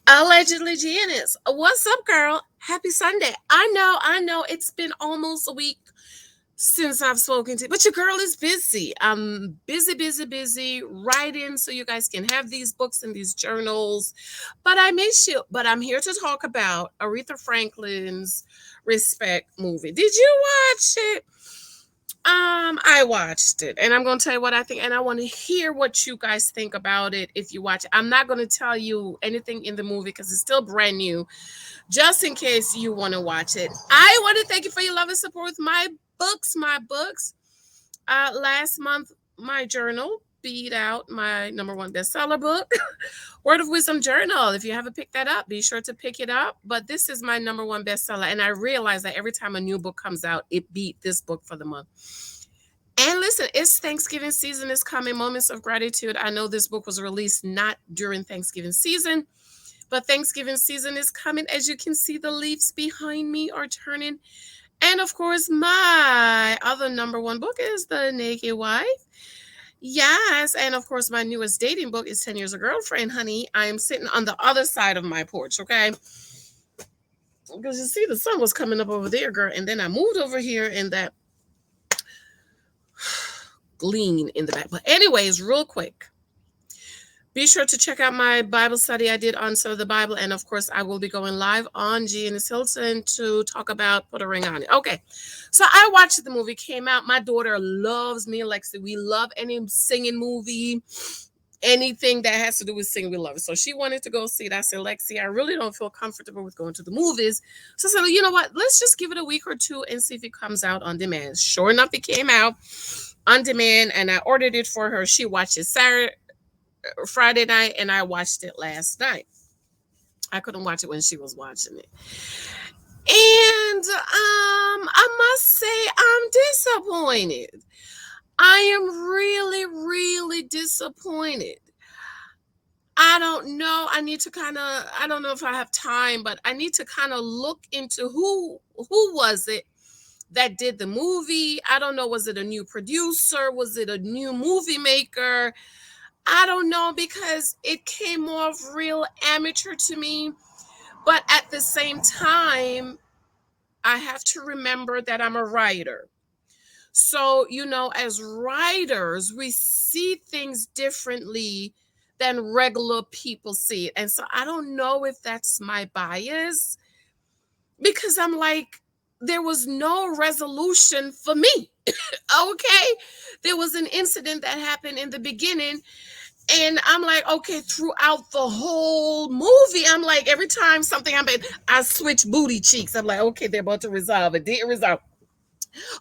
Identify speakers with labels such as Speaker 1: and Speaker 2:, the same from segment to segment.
Speaker 1: Allegedly Janice. What's up, girl? Happy Sunday. I know. It's been almost a week since I've spoken to you, but your girl is busy. I'm busy writing so you guys can have these books and these journals. But I miss you. But I'm here to talk about Aretha Franklin's Respect movie. Did you watch it? I watched it, and I'm going to tell you what I think, and I want to hear what you guys think about it if you watch it. I'm not going to tell you anything in the movie because it's still brand new, just in case you want to watch it. I want to thank you for your love and support with my books. Last month, my journal beat out my number one bestseller book, Word of Wisdom Journal. If you haven't picked that up, be sure to pick it up. But this is my number one bestseller, and I realize that every time a new book comes out, it beat this book for the month. And listen, it's Thanksgiving season is coming. Moments of gratitude. I know this book was released not during Thanksgiving season, but Thanksgiving season is coming. As you can see, the leaves behind me are turning. And of course, my other number one book is The Naked Wife. Yes, and of course, my newest dating book is 10 Years a Girlfriend, honey. I am sitting on the other side of my porch, okay? Because you see, the sun was coming up over there, girl. And then I moved over here, and that gleam in the back. But anyways, real quick, be sure to check out my Bible study I did on some of the Bible. And of course, I will be going live on Janice Hylton to talk about Put a Ring on It. Okay, so I watched the movie, came out. My daughter loves me, Lexi. We love any singing movie, anything that has to do with singing, we love it. So she wanted to go see it. I said, Lexi, I really don't feel comfortable with going to the movies. So I said, you know what? Let's just give it a week or two and see if it comes out on demand. Sure enough, it came out on demand, and I ordered it for her. She watched it Friday night, and I watched it last night. I couldn't watch it when she was watching it. And I must say I'm disappointed. I am really disappointed. I don't know. I don't know if I have time, but I need to kind of look into who was it that did the movie. I don't know. Was it a new producer? Was it a new movie maker? I don't know, because it came off real amateur to me. But at the same time, I have to remember that I'm a writer. So, as writers, we see things differently than regular people see it. And so I don't know if that's my bias, because I'm like, there was no resolution for me. Okay. There was an incident that happened in the beginning. And I'm like, okay, throughout the whole movie, I'm like, every time something happened, I switch booty cheeks. I'm like, okay, they're about to resolve it. Didn't resolve.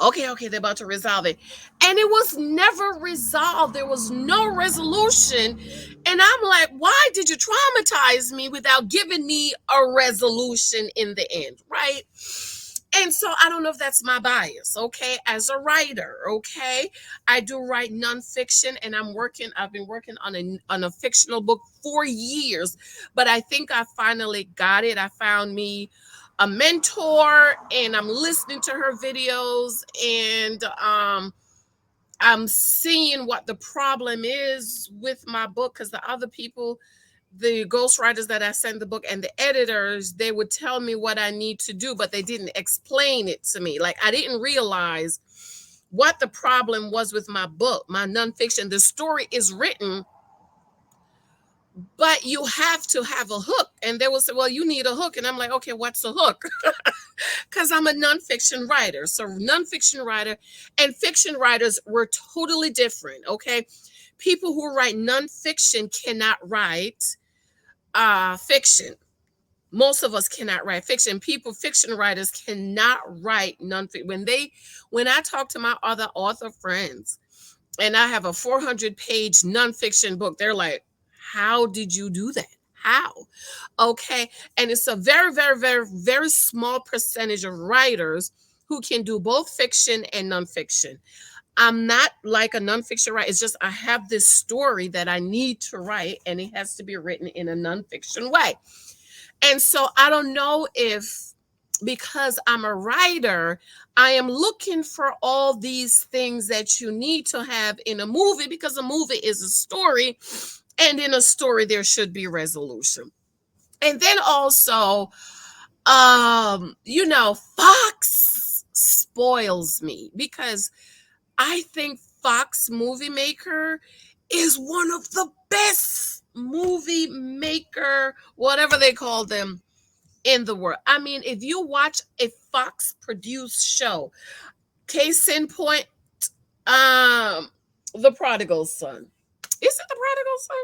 Speaker 1: Okay, they're about to resolve it. And it was never resolved. There was no resolution. And I'm like, why did you traumatize me without giving me a resolution in the end, right? And so I don't know if that's my bias, okay? As a writer, okay? I do write nonfiction, and I've been working on a fictional book for years, but I think I finally got it. I found me a mentor, and I'm listening to her videos, and I'm seeing what the problem is with my book, because the other people, the ghostwriters that I sent the book and the editors, they would tell me what I need to do, but they didn't explain it to me. Like, I didn't realize what the problem was with my book, my nonfiction. The story is written, but you have to have a hook. And they will say, well, you need a hook. And I'm like, okay, what's a hook? Because I'm a nonfiction writer. So nonfiction writer and fiction writers were totally different, okay? People who write nonfiction cannot write fiction. Most of us cannot write fiction. Fiction writers cannot write nonfiction. When I talk to my other author friends, and I have a 400-page nonfiction book, they're like, how did you do that? How? Okay. And it's a very small percentage of writers who can do both fiction and nonfiction. I'm not like a nonfiction writer. It's just I have this story that I need to write, and it has to be written in a nonfiction way. And so I don't know if, because I'm a writer, I am looking for all these things that you need to have in a movie, because a movie is a story, and in a story there should be resolution. And then also, Fox spoils me because I think Fox Movie Maker is one of the best movie maker, whatever they call them, in the world. I mean, if you watch a Fox produced show, case in point, um, The Prodigal Son. Is it The Prodigal Son?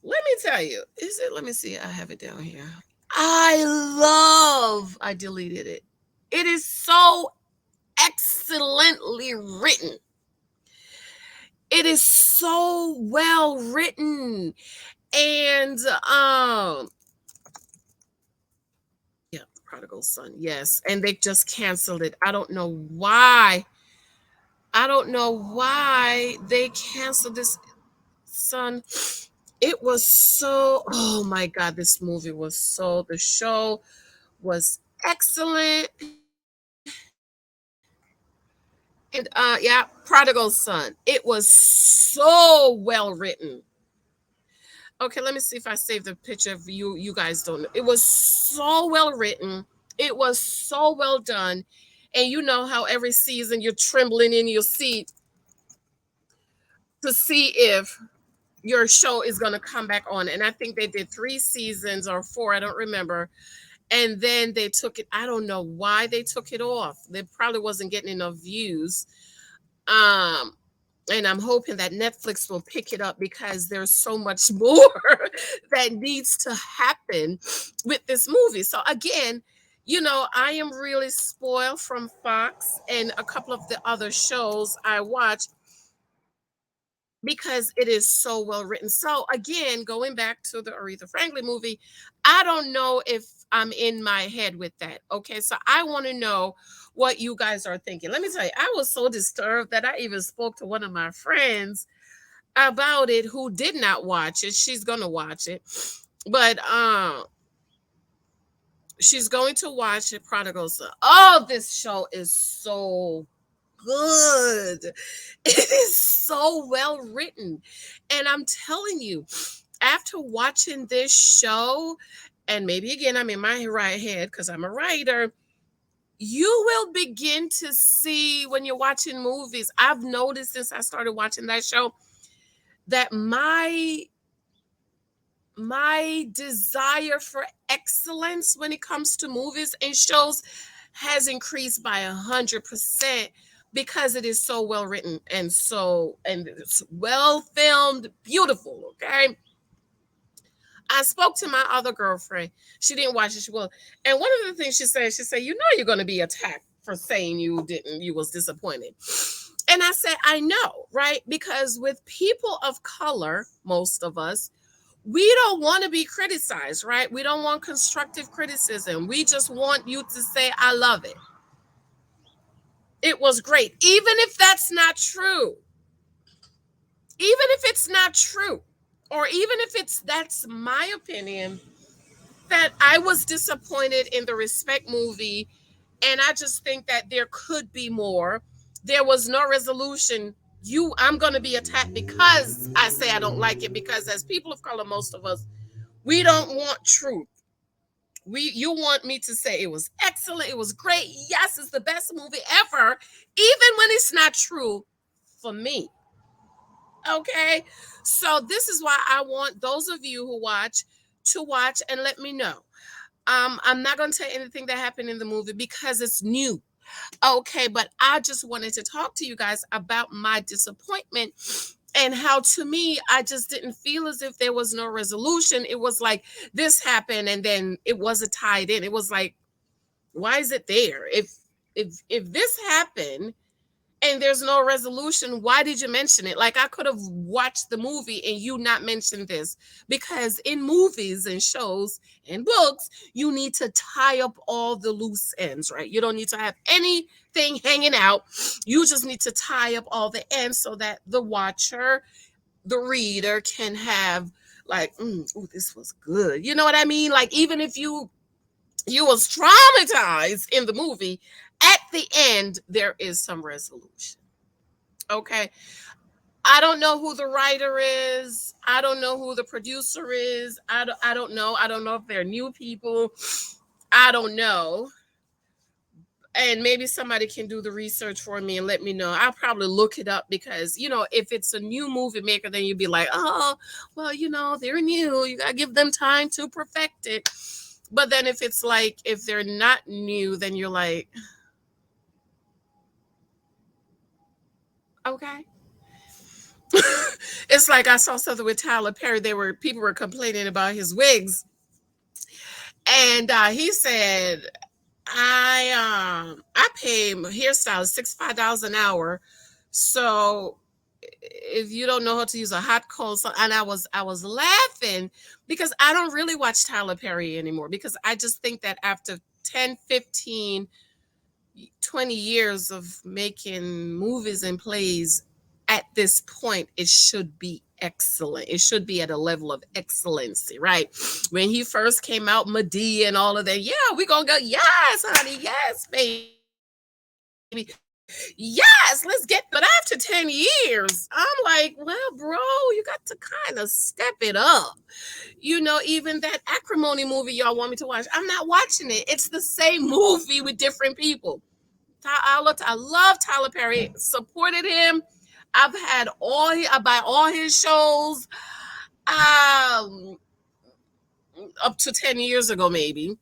Speaker 1: Let me tell you. Is it? Let me see. I have it down here. I deleted it. It is so excellently written. It is so well written. And yeah, Prodigal Son. Yes. And they just canceled it. I don't know why. I don't know why they canceled this, son. It was so, oh my God, this movie was so, the show was excellent. And yeah, Prodigal Son. It was so well written. Okay, let me see if I save the picture of you. You guys don't know. It was so well written. It was so well done. And you know how every season you're trembling in your seat to see if your show is going to come back on. And I think they did 3 seasons or 4, I don't remember. And then they took it. I don't know why they took it off. They probably wasn't getting enough views. Um, and I'm hoping that Netflix will pick it up because there's so much more that needs to happen with this movie. So again, I am really spoiled from Fox and a couple of the other shows I watch because it is so well written. So again, going back to the Aretha Franklin movie, I don't know if I'm in my head with that. Okay, so I want to know what you guys are thinking. Let me tell you, I was so disturbed that I even spoke to one of my friends about it who did not watch it. She's gonna watch it, but she's going to watch it. Prodigal Son. Oh, this show is so good. It is so well written. And I'm telling you, after watching this show, and maybe again, I'm in my right head because I'm a writer, you will begin to see when you're watching movies. I've noticed since I started watching that show that my desire for excellence when it comes to movies and shows has increased by 100% because it is so well written and it's well filmed, beautiful. Okay, I spoke to my other girlfriend. She didn't watch it. She will. And one of the things she said, you're going to be attacked for saying you was disappointed. And I said, I know, right? Because with people of color, most of us, we don't want to be criticized, right? We don't want constructive criticism. We just want you to say, I love it. It was great. Even if that's not true. Even if it's not true. Or even if that's my opinion, that I was disappointed in the Respect movie. And I just think that there could be more. There was no resolution. I'm going to be attacked because I say I don't like it, because as people of color, most of us, we don't want truth. You want me to say it was excellent, it was great, yes, it's the best movie ever, even when it's not true for me. Okay, so this is why I want those of you who watch to watch and let me know. I'm not going to tell anything that happened in the movie because it's new. Okay, but I just wanted to talk to you guys about my disappointment and how, to me, I just didn't feel as if there was no resolution. It was like this happened and then it wasn't tied in. It was like, why is it there? If this happened and there's no resolution, why did you mention it? Like, I could have watched the movie and you not mention this, because in movies and shows and books, you need to tie up all the loose ends, right? You don't need to have anything hanging out. You just need to tie up all the ends so that the watcher, the reader, can have like, oh, this was good. You know what I mean? Like, even if you was traumatized in the movie, at the end, there is some resolution. Okay. I don't know who the writer is. I don't know who the producer is. I don't know. I don't know if they're new people. I don't know. And maybe somebody can do the research for me and let me know. I'll probably look it up because, if it's a new movie maker, then you'd be like, oh, well, they're new. You got to give them time to perfect it. But then if they're not new, then you're like, okay. It's like I saw something with Tyler Perry. People were complaining about his wigs. And he said, I pay hairstylists $65 an hour. So if you don't know how to use a hot comb, and I was laughing because I don't really watch Tyler Perry anymore, because I just think that after 10, 15, 20 years of making movies and plays, at this point it should be excellent. It should be at a level of excellency, right? When he first came out, Medea and all of that, yeah, we're gonna go, yes, honey, yes, baby, yes, let's get. But after 10 years, I'm like, well, bro, you got to kind of step it up. Even that Acrimony movie y'all want me to watch, I'm not watching it. It's the same movie with different people. I love Tyler Perry, supported him. I've had I buy all his shows. Up to 10 years ago, maybe.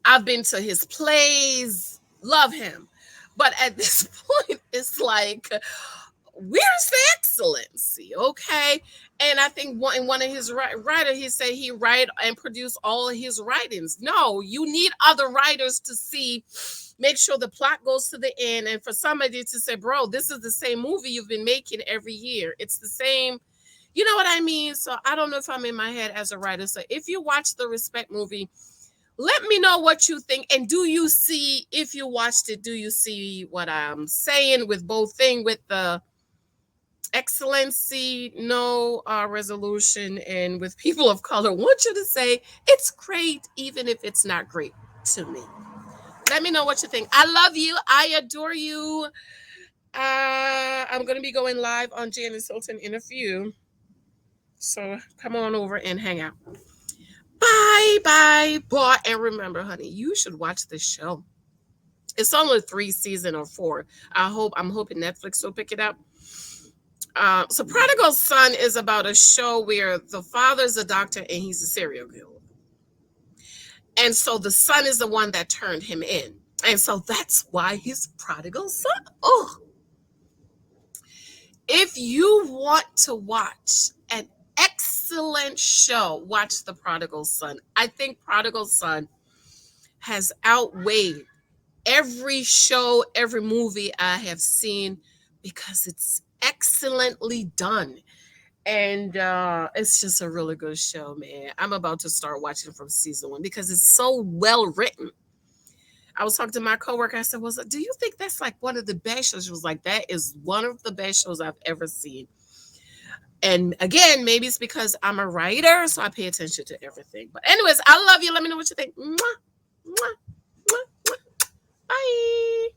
Speaker 1: I've been to his plays, love him. But at this point, it's like, where's the excellency? Okay. And I think in one of his writer, he said he write and produce all of his writings. No, you need other writers to make sure the plot goes to the end. And for somebody to say, bro, this is the same movie you've been making every year. It's the same. You know what I mean? So I don't know if I'm in my head as a writer. So if you watch the Respect movie, let me know what you think. And if you watched it, do you see what I'm saying with both thing, with the excellency, no resolution, and with people of color? I want you to say it's great, even if it's not great to me. Let me know what you think. I love you. I adore you. I'm going to be going live on Janice Hylton in a few. So come on over and hang out. Bye, bye, bye. And remember, honey, you should watch this show. It's only 3 seasons or 4. I'm hoping Netflix will pick it up. So Prodigal Son is about a show where the father's a doctor and he's a serial killer. And so the son is the one that turned him in. And so that's why he's prodigal son. Oh. If you want to watch an excellent show, watch The Prodigal Son. I think Prodigal Son has outweighed every show, every movie I have seen, because it's excellently done. And it's just a really good show, man. I'm about to start watching from season 1 because it's so well written. I was talking to my coworker. I said, do you think that's like one of the best shows? She was like, that is one of the best shows I've ever seen. And again, maybe it's because I'm a writer, so I pay attention to everything. But anyways, I love you. Let me know what you think. Mwah, mwah, mwah, mwah. Bye.